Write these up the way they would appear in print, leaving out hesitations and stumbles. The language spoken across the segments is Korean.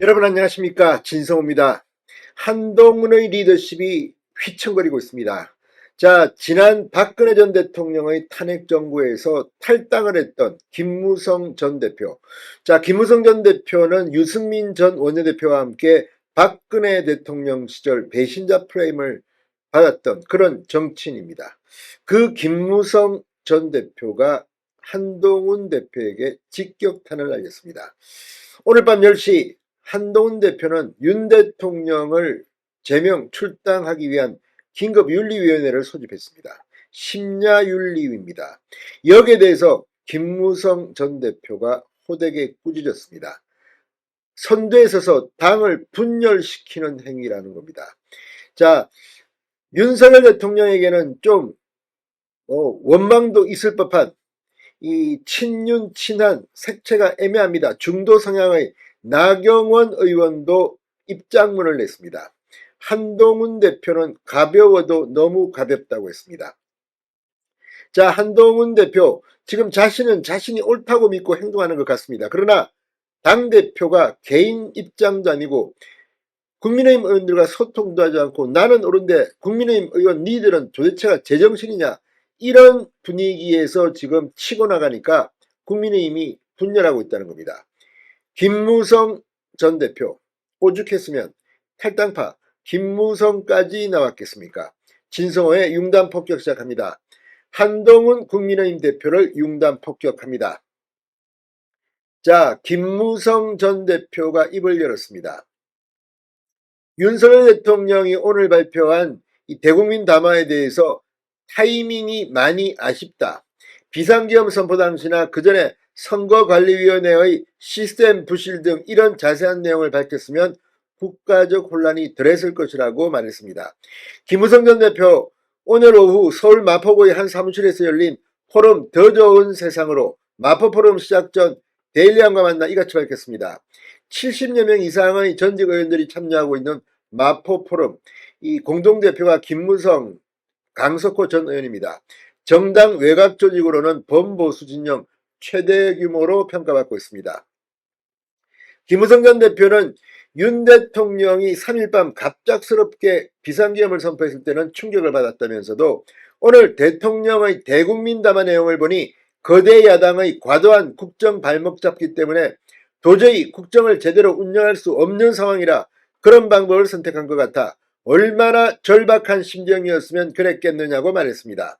여러분 안녕하십니까, 진성호입니다. 한동훈의 리더십이 휘청거리고 있습니다. 자, 지난 박근혜 전 대통령의 탄핵 정부에서 탈당을 했던 김무성 전 대표. 자, 김무성 전 대표는 유승민 전 원내대표와 함께 박근혜 대통령 시절 배신자 프레임을 받았던 그런 정치인입니다. 그 김무성 전 대표가 한동훈 대표에게 직격탄을 날렸습니다. 오늘 밤 10시 한동훈 대표는 윤 대통령을 제명 출당하기 위한 긴급윤리위원회를 소집했습니다. 심야윤리위입니다. 여기에 대해서 김무성 전 대표가 호되게 꾸짖었습니다. 선두에 서서 당을 분열시키는 행위라는 겁니다. 자, 윤석열 대통령에게는 좀 원망도 있을 법한 이 친윤 친한 색채가 애매합니다. 중도 성향의 나경원 의원도 입장문을 냈습니다. 한동훈 대표는 가벼워도 너무 가볍다고 했습니다. 자, 한동훈 대표 지금 자신은 자신이 옳다고 믿고 행동하는 것 같습니다. 그러나 당대표가 개인 입장도 아니고 국민의힘 의원들과 소통도 하지 않고 나는 옳은데 국민의힘 의원 니들은 도대체가 제정신이냐, 이런 분위기에서 지금 치고 나가니까 국민의힘이 분열하고 있다는 겁니다. 김무성 전 대표 오죽했으면 탈당파 김무성까지 나왔겠습니까? 진성호의 융단 폭격 시작합니다. 한동훈 국민의힘 대표를 융단 폭격합니다. 자, 김무성 전 대표가 입을 열었습니다. 윤석열 대통령이 오늘 발표한 이 대국민 담화에 대해서 타이밍이 많이 아쉽다. 비상계엄 선포 당시나 그 전에 선거관리위원회의 시스템 부실 등 이런 자세한 내용을 밝혔으면 국가적 혼란이 덜했을 것이라고 말했습니다. 김무성 전 대표 오늘 오후 서울 마포구의 한 사무실에서 열린 포럼 더 좋은 세상으로 마포 포럼 시작 전 데일리함과 만나 이같이 밝혔습니다. 70여 명 이상의 전직 의원들이 참여하고 있는 마포 포럼, 이 공동대표가 김무성, 강석호 전 의원입니다. 정당 외곽 조직으로는 범보수 진영 최대 규모로 평가받고 있습니다. 김무성 전 대표는 윤 대통령이 3일 밤 갑작스럽게 비상계엄을 선포했을 때는 충격을 받았다면서도 오늘 대통령의 대국민 담화 내용을 보니 거대 야당의 과도한 국정 발목 잡기 때문에 도저히 국정을 제대로 운영할 수 없는 상황이라 그런 방법을 선택한 것 같아 얼마나 절박한 심정이었으면 그랬겠느냐고 말했습니다.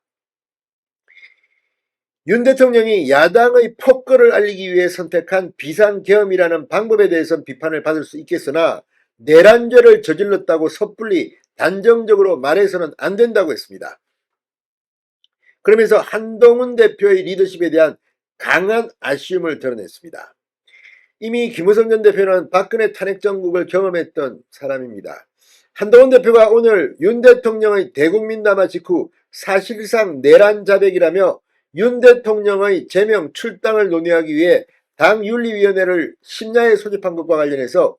윤 대통령이 야당의 폭거를 알리기 위해 선택한 비상계엄이라는 방법에 대해서는 비판을 받을 수 있겠으나 내란죄를 저질렀다고 섣불리 단정적으로 말해서는 안 된다고 했습니다. 그러면서 한동훈 대표의 리더십에 대한 강한 아쉬움을 드러냈습니다. 이미 김무성 전 대표는 박근혜 탄핵 정국을 경험했던 사람입니다. 한동훈 대표가 오늘 윤 대통령의 대국민 담화 직후 사실상 내란 자백이라며 윤 대통령의 제명 출당을 논의하기 위해 당윤리위원회를 심야에 소집한 것과 관련해서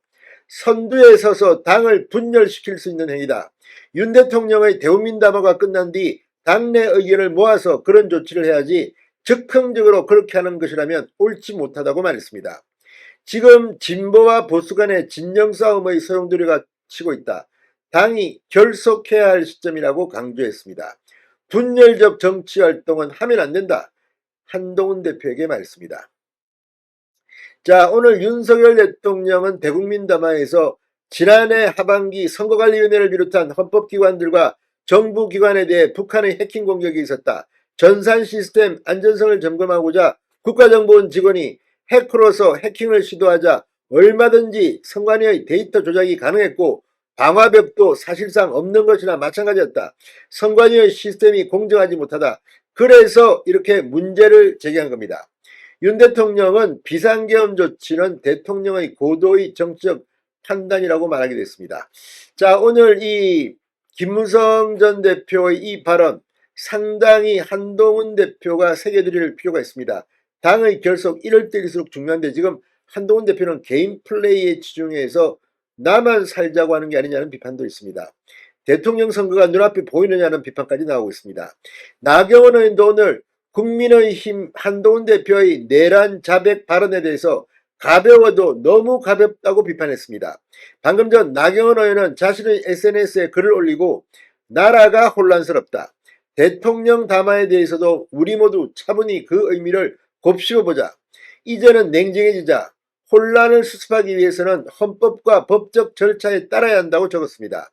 선두에 서서 당을 분열시킬 수 있는 행위다. 윤 대통령의 대국민 담화가 끝난 뒤 당내 의견을 모아서 그런 조치를 해야지 즉흥적으로 그렇게 하는 것이라면 옳지 못하다고 말했습니다. 지금 진보와 보수 간의 진영 싸움의 소용돌이가 치고 있다. 당이 결속해야 할 시점이라고 강조했습니다. 분열적 정치 활동은 하면 안 된다. 한동훈 대표에게 말했습니다. 자, 오늘 윤석열 대통령은 대국민 담화에서 지난해 하반기 선거관리위원회를 비롯한 헌법기관들과 정부기관에 대해 북한의 해킹 공격이 있었다. 전산 시스템 안전성을 점검하고자 국가정보원 직원이 해커로서 해킹을 시도하자 얼마든지 선관위의 데이터 조작이 가능했고 방화벽도 사실상 없는 것이나 마찬가지였다. 선관위의 시스템이 공정하지 못하다. 그래서 이렇게 문제를 제기한 겁니다. 윤 대통령은 비상계엄 조치는 대통령의 고도의 정치적 판단이라고 말하게 됐습니다. 자, 오늘 이 김무성 전 대표의 이 발언 상당히 한동훈 대표가 새겨드릴 필요가 있습니다. 당의 결속 이럴 때일수록 중요한데 지금 한동훈 대표는 개인 플레이에 치중해서 나만 살자고 하는 게 아니냐는 비판도 있습니다. 대통령 선거가 눈앞에 보이느냐는 비판까지 나오고 있습니다. 나경원 의원도 오늘 국민의힘 한동훈 대표의 내란 자백 발언에 대해서 가벼워도 너무 가볍다고 비판했습니다. 방금 전 나경원 의원은 자신의 SNS에 글을 올리고 나라가 혼란스럽다. 대통령 담화에 대해서도 우리 모두 차분히 그 의미를 곱씹어보자. 이제는 냉정해지자. 혼란을 수습하기 위해서는 헌법과 법적 절차에 따라야 한다고 적었습니다.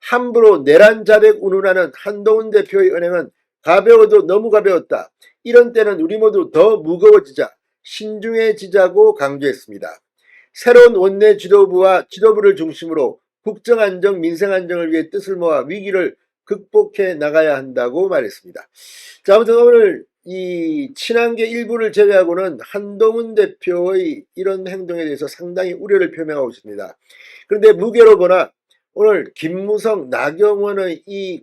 함부로 내란자백 운운하는 한동훈 대표의 은행은 가벼워도 너무 가벼웠다. 이런 때는 우리 모두 더 무거워지자. 신중해지자고 강조했습니다. 새로운 원내 지도부와 지도부를 중심으로 국정안정, 민생안정을 위해 뜻을 모아 위기를 극복해 나가야 한다고 말했습니다. 자, 아무튼 오늘 이 친한계 일부를 제외하고는 한동훈 대표의 이런 행동에 대해서 상당히 우려를 표명하고 있습니다. 그런데 무게로 보나 오늘 김무성, 나경원의 이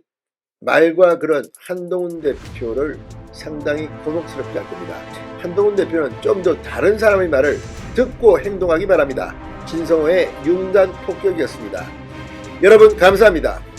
말과 그런 한동훈 대표를 상당히 곤혹스럽게 할 겁니다. 한동훈 대표는 좀 더 다른 사람의 말을 듣고 행동하기 바랍니다. 진성호의 융단 폭격이었습니다. 여러분 감사합니다.